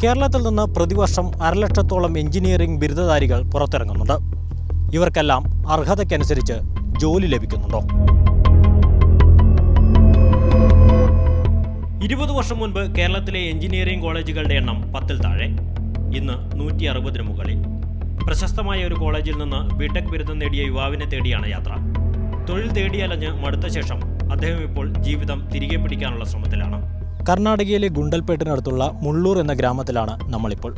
കേരളത്തിൽ നിന്ന് പ്രതിവർഷം 1,00,000-ഓളം എഞ്ചിനീയറിംഗ് ബിരുദധാരികൾ പുറത്തിറങ്ങുന്നുണ്ട്. ഇവർക്കെല്ലാം അർഹതയ്ക്കനുസരിച്ച് ജോലി ലഭിക്കുന്നുണ്ടോ? 20 വർഷം മുൻപ് കേരളത്തിലെ എഞ്ചിനീയറിംഗ് കോളേജുകളുടെ എണ്ണം 10-ൽ താഴെ. ഇന്ന് 160-ന് മുകളിൽ. പ്രശസ്തമായ ഒരു കോളേജിൽ നിന്ന് ബിടെക് ബിരുദം നേടിയ യുവാവിനെ തേടിയാണ് യാത്ര. തൊഴിൽ തേടിയലഞ്ഞ് മടുത്ത ശേഷം അദ്ദേഹം ഇപ്പോൾ ജീവിതം തിരികെ പിടിക്കാനുള്ള ശ്രമത്തിലാണ്. കർണാടകയിലെ ഗുണ്ടൽപേട്ടിനടുത്തുള്ള മുള്ളൂർ എന്ന ഗ്രാമത്തിലാണ് നമ്മളിപ്പോൾ.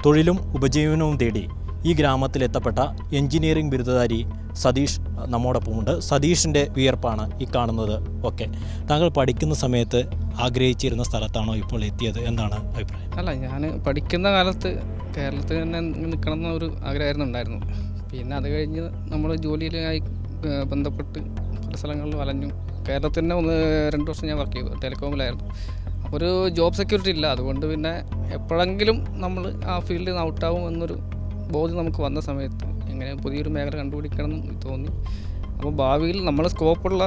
തൊഴിലും ഉപജീവനവും തേടി ഈ ഗ്രാമത്തിലെത്തപ്പെട്ട എഞ്ചിനീയറിംഗ് ബിരുദധാരി സതീഷ് നമ്മോടൊപ്പമുണ്ട്. സതീഷിൻ്റെ വിയർപ്പാണ് ഈ കാണുന്നത് ഒക്കെ. താങ്കൾ പഠിക്കുന്ന സമയത്ത് ആഗ്രഹിച്ചിരുന്ന സ്ഥലത്താണോ ഇപ്പോൾ എത്തിയത്? എന്താണ് അഭിപ്രായം? അല്ല, ഞാൻ പഠിക്കുന്ന കാലത്ത് കേരളത്തിൽ തന്നെ നിൽക്കണം എന്നൊരു ആഗ്രഹമായിരുന്നു ഉണ്ടായിരുന്നു. പിന്നെ അത് കഴിഞ്ഞ് നമ്മൾ ജോലിയിലായി ബന്ധപ്പെട്ട് പല സ്ഥലങ്ങളിലും അലഞ്ഞു. കേരളത്തിൽ തന്നെ 2 വർഷം ഞാൻ വർക്ക് ചെയ്തു, ടെലികോമിലായിരുന്നു. അപ്പോൾ ഒരു ജോബ് സെക്യൂരിറ്റി ഇല്ല. അതുകൊണ്ട് പിന്നെ എപ്പോഴെങ്കിലും നമ്മൾ ആ ഫീൽഡിൽ നിന്ന് ഔട്ടാവും എന്നൊരു ബോധ്യം നമുക്ക് വന്ന സമയത്ത് എങ്ങനെ പുതിയൊരു മേഖല കണ്ടുപിടിക്കണം എന്ന് തോന്നി. അപ്പോൾ ഭാവിയിൽ നമ്മൾ സ്കോപ്പുള്ള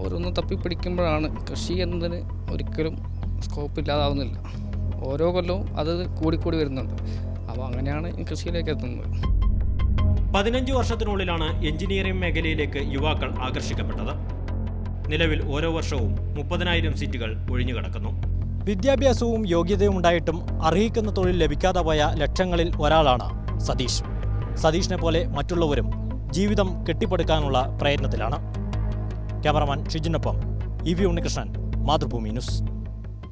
ഓരോന്ന് തപ്പിപ്പിടിക്കുമ്പോഴാണ് കൃഷി എന്നതിന് ഒരിക്കലും സ്കോപ്പ് ഇല്ലാതാവുന്നില്ല. ഓരോ കൊല്ലവും അത് കൂടിക്കൂടി വരുന്നുണ്ട്. അപ്പോൾ അങ്ങനെയാണ് കൃഷിയിലേക്ക് എത്തുന്നത്. 15 വർഷത്തിനുള്ളിലാണ് എഞ്ചിനീയറിംഗ് മേഖലയിലേക്ക് യുവാക്കൾ ആകർഷിക്കപ്പെട്ടത്. നിലവിൽ ഓരോ വർഷവും 30,000 സീറ്റുകൾ ഒഴിഞ്ഞു കിടക്കുന്നു. വിദ്യാഭ്യാസവും യോഗ്യതയും ഉണ്ടായിട്ടും അർഹിക്കുന്ന തൊഴിൽ ലഭിക്കാതെ പോയ ലക്ഷങ്ങളിൽ ഒരാളാണ് സതീഷ്. സതീഷിനെ പോലെ മറ്റുള്ളവരും ജീവിതം കെട്ടിപ്പടുക്കാനുള്ള പ്രയത്നത്തിലാണ്. ക്യാമറമാൻ ഷിജിനൊപ്പം EV ഉണ്ണികൃഷ്ണൻ, മാതൃഭൂമി ന്യൂസ്.